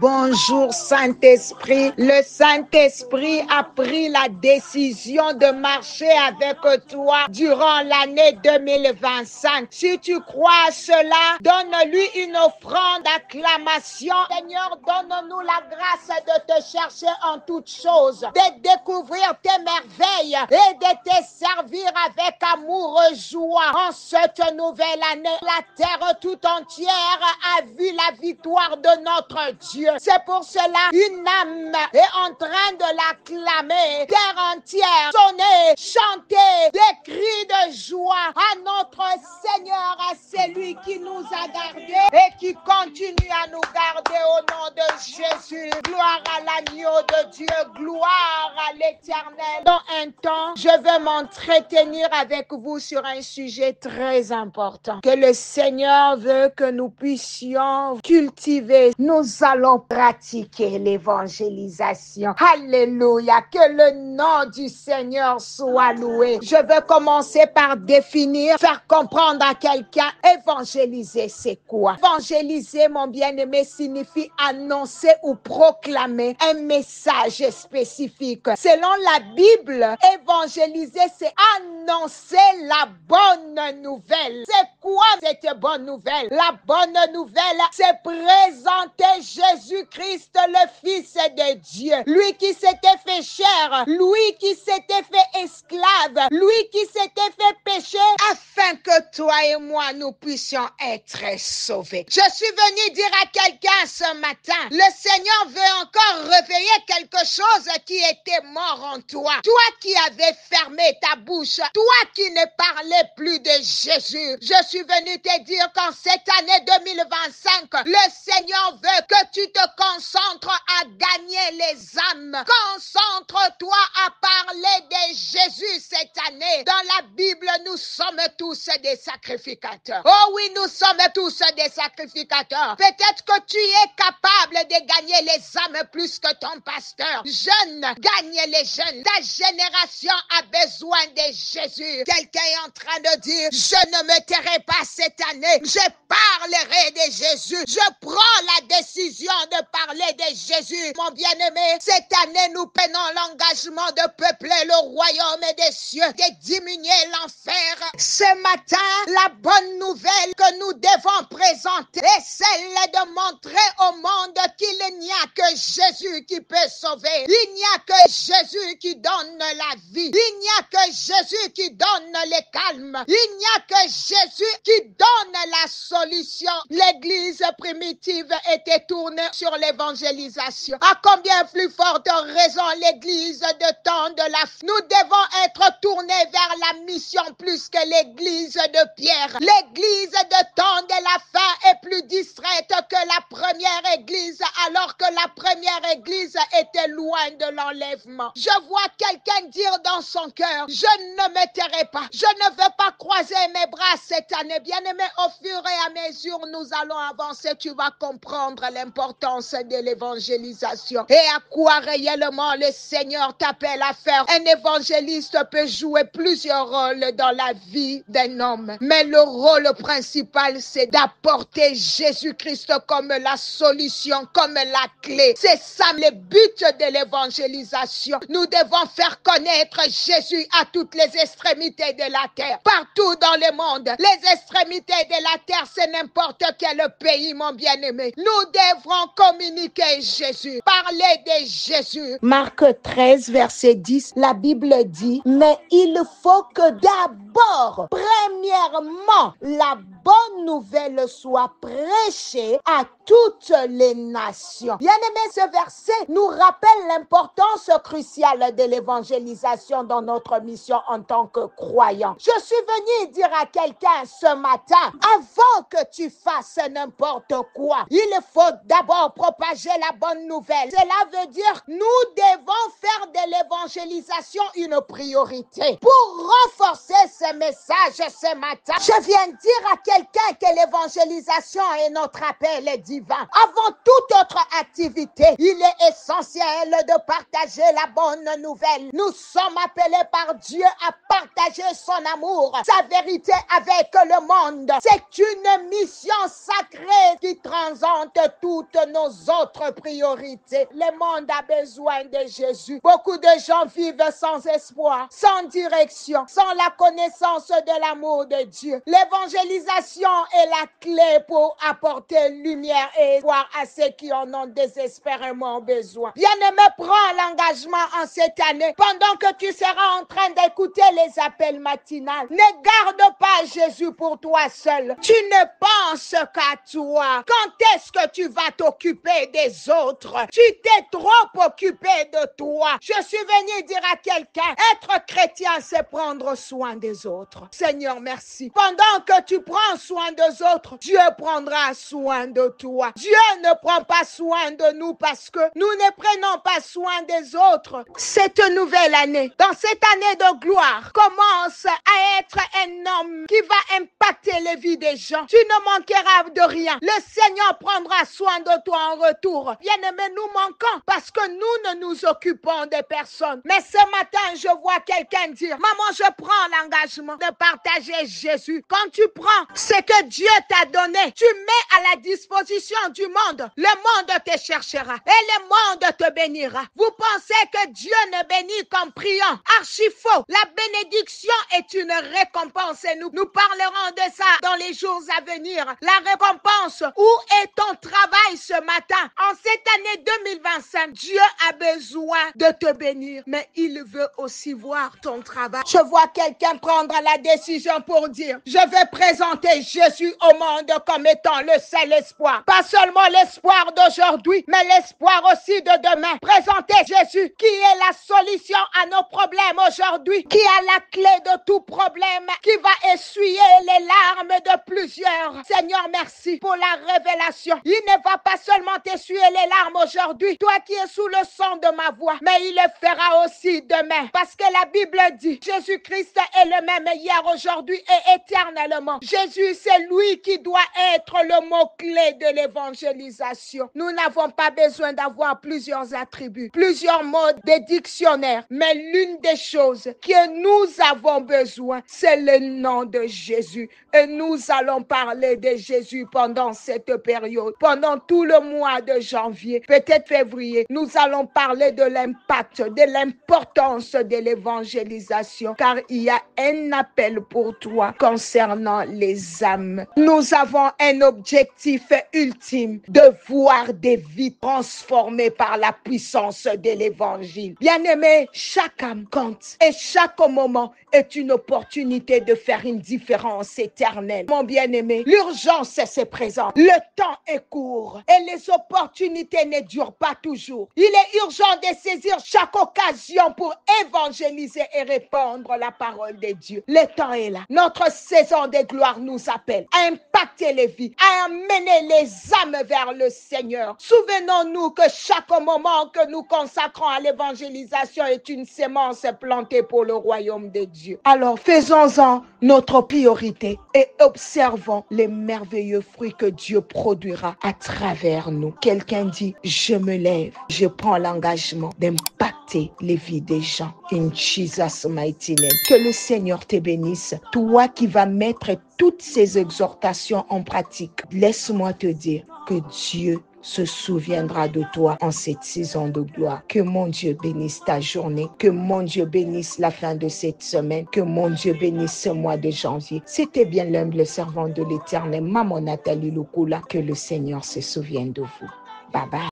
Bonjour Saint-Esprit. Le Saint-Esprit a pris la décision de marcher avec toi durant l'année 2025. Si tu crois à cela, donne-lui une offrande d'acclamation. Seigneur, donne-nous la grâce de te chercher en toutes choses, de découvrir tes merveilles et de te servir avec amour et joie. En cette nouvelle année, la terre tout entière a vu la victoire de notre Dieu. C'est pour cela une âme est en train de l'acclamer. Terre entière, sonner, chanter des cris de joie à notre Seigneur, à celui qui nous a gardés et qui continue à nous garder au nom de Jésus. Gloire à l'agneau de Dieu, gloire à l'Éternel. Dans un temps, je vais m'entretenir avec vous sur un sujet très important que le Seigneur veut que nous puissions cultiver. Nous allons pratiquer l'évangélisation. Alléluia, que le nom du Seigneur soit loué. Je veux commencer par définir, faire comprendre à quelqu'un, évangéliser c'est quoi? Évangéliser, mon bien-aimé, signifie annoncer ou proclamer un message spécifique. Selon la Bible, évangéliser c'est annoncer la bonne nouvelle. C'est quoi cette bonne nouvelle? La bonne nouvelle, c'est présenter Jésus-Christ, le Fils de Dieu. Lui qui s'était fait chair, lui qui s'était fait esclave, lui qui s'était fait péché, afin que toi et moi, nous puissions être sauvés. Je suis venu dire à quelqu'un ce matin, le Seigneur veut encore réveiller quelque chose qui était mort en toi. Toi qui avais fermé ta bouche, toi qui ne parlais plus de Jésus. Je suis venu te dire qu'en cette année 2025, le Seigneur veut que tu te concentres à gagner les âmes. Concentre-toi à parler de Jésus cette année. Dans la Bible, nous sommes tous des sacrificateurs. Oh oui, nous sommes tous des sacrificateurs. Peut-être que tu es capable de gagner les âmes plus que ton pasteur. Jeune, gagne les jeunes. Ta génération a besoin de Jésus. Quelqu'un est en train de dire, je ne me tairai pas cette année. Je parlerai de Jésus. Je prends la décision de parler de Jésus. Mon bien-aimé, cette année, nous prenons l'engagement de peupler le royaume des cieux, de diminuer l'enfer. Ce matin, la bonne nouvelle que nous devons présenter est celle de montrer au monde qu'il n'y a que Jésus qui peut sauver. Il n'y a que Jésus qui donne la vie. Il n'y a que Jésus qui donne le calme. Il n'y a que Jésus qui donne la solution. L'église primitive était tournée sur l'évangélisation. À combien plus forte raison l'église de temps de la fin. Nous devons être tournés vers la mission plus que l'église de Pierre. L'église de temps de la fin est plus distraite que la première église, alors que la première église était loin de l'enlèvement. Je vois quelqu'un dire dans son cœur, je ne me tairai pas. Je ne veux pas croiser mes bras cette année. Bien-aimé, au fur et à mesure nous allons avancer, tu vas comprendre l'importance de l'évangélisation et à quoi réellement le Seigneur t'appelle à faire. Un évangéliste peut jouer plusieurs rôles dans la vie d'un homme, mais le rôle principal, c'est d'apporter Jésus-Christ comme la solution, comme la clé. C'est ça le but de l'évangélisation. Nous devons faire connaître Jésus à toutes les extrémités de la terre, partout dans le monde. Les extrémités de la terre, c'est n'importe quel pays, mon bien-aimé. Nous devrons communiquer Jésus, parler de Jésus. Marc 13, verset 10, la Bible dit, mais il faut que d'abord, premièrement, la bonne nouvelle soit prêchée à toutes les nations. Bien-aimé, ce verset nous rappelle l'importance cruciale de l'évangélisation dans notre mission en tant que croyants. Je suis venu dire à quelqu'un ce matin, avant que tu fasses n'importe quoi, il faut d'abord propager la bonne nouvelle. Cela veut dire nous devons faire de l'évangélisation une priorité. Pour renforcer ce message ce matin, je viens dire à quelqu'un quelqu'un que l'évangélisation est notre appel divin. Avant toute autre activité, il est essentiel de partager la bonne nouvelle. Nous sommes appelés par Dieu à partager son amour, sa vérité avec le monde. C'est une mission sacrée qui transcende toutes nos autres priorités. Le monde a besoin de Jésus. Beaucoup de gens vivent sans espoir, sans direction, sans la connaissance de l'amour de Dieu. L'évangélisation est la clé pour apporter lumière et espoir à ceux qui en ont désespérément besoin. Bien-aimé, prends l'engagement en cette année. Pendant que tu seras en train d'écouter les appels matinales, ne garde pas Jésus pour toi seul. Tu ne penses qu'à toi. Quand est-ce que tu vas t'occuper des autres? Tu t'es trop occupé de toi. Je suis venu dire à quelqu'un, être chrétien, c'est prendre soin des autres. Seigneur, merci. Pendant que tu prends soin des autres, Dieu prendra soin de toi. Dieu ne prend pas soin de nous parce que nous ne prenons pas soin des autres. Cette nouvelle année, dans cette année de gloire, commence à être un homme qui va impacter les vies des gens. Tu ne manqueras de rien. Le Seigneur prendra soin de toi en retour. Bien-aimés, nous manquons parce que nous ne nous occupons des personnes. Mais ce matin, je vois quelqu'un dire, maman, je prends l'engagement de partager Jésus. Quand tu prends ce que Dieu t'a donné, tu mets à la disposition du monde. Le monde te cherchera et le monde te bénira. Vous pensez que Dieu ne bénit qu'en priant? Archi faux. La bénédiction est une récompense et nous parlerons de ça dans les jours à venir. La récompense, où est ton travail ce matin? En cette année 2025, Dieu a besoin de te bénir, mais il veut aussi voir ton travail. Je vois quelqu'un prendre la décision pour dire, je vais présenter Jésus au monde comme étant le seul espoir. Pas seulement l'espoir d'aujourd'hui, mais l'espoir aussi de demain. Présenter Jésus qui est la solution à nos problèmes aujourd'hui, qui a la clé de tout problème, qui va essuyer les larmes de plusieurs. Seigneur, merci pour la révélation. Il ne va pas seulement t'essuyer les larmes aujourd'hui, toi qui es sous le son de ma voix, mais il le fera aussi demain. Parce que la Bible dit, Jésus-Christ est le même hier, aujourd'hui et éternellement. Jésus, c'est lui qui doit être le mot-clé de l'évangélisation. Nous n'avons pas besoin d'avoir plusieurs attributs, plusieurs mots de dictionnaire, mais l'une des choses que nous avons besoin, c'est le nom de Jésus. Et nous allons parler de Jésus pendant cette période, pendant tout le mois de janvier, peut-être février. Nous allons parler de l'impact, de l'importance de l'évangélisation, car il y a un appel pour toi concernant les âmes. Nous avons un objectif ultime de voir des vies transformées par la puissance de l'évangile. Bien-aimé, chaque âme compte et chaque moment est une opportunité de faire une différence éternelle. Mon bien-aimé, l'urgence est présente, le temps est court et les opportunités ne durent pas toujours. Il est urgent de saisir chaque occasion pour évangéliser et répandre la parole de Dieu. Le temps est là. Notre saison de gloire nous appelle à impacter les vies, à amener les âmes vers le Seigneur. Souvenons-nous que chaque moment que nous consacrons à l'évangélisation est une sémence plantée pour le royaume de Dieu. Alors faisons-en notre priorité et observons les merveilleux fruits que Dieu produira à travers nous. Quelqu'un dit, je me lève, je prends l'engagement d'impacter les vies des gens. In Jesus' mighty name. Que le Seigneur te bénisse. Toi qui vas mettre toutes ces exhortations en pratique, laisse-moi te dire que Dieu se souviendra de toi en cette saison de gloire. Que mon Dieu bénisse ta journée, que mon Dieu bénisse la fin de cette semaine, que mon Dieu bénisse ce mois de janvier. C'était bien l'humble servant de l'Éternel, Maman Nathalie Lukula. Que le Seigneur se souvienne de vous. Bye bye.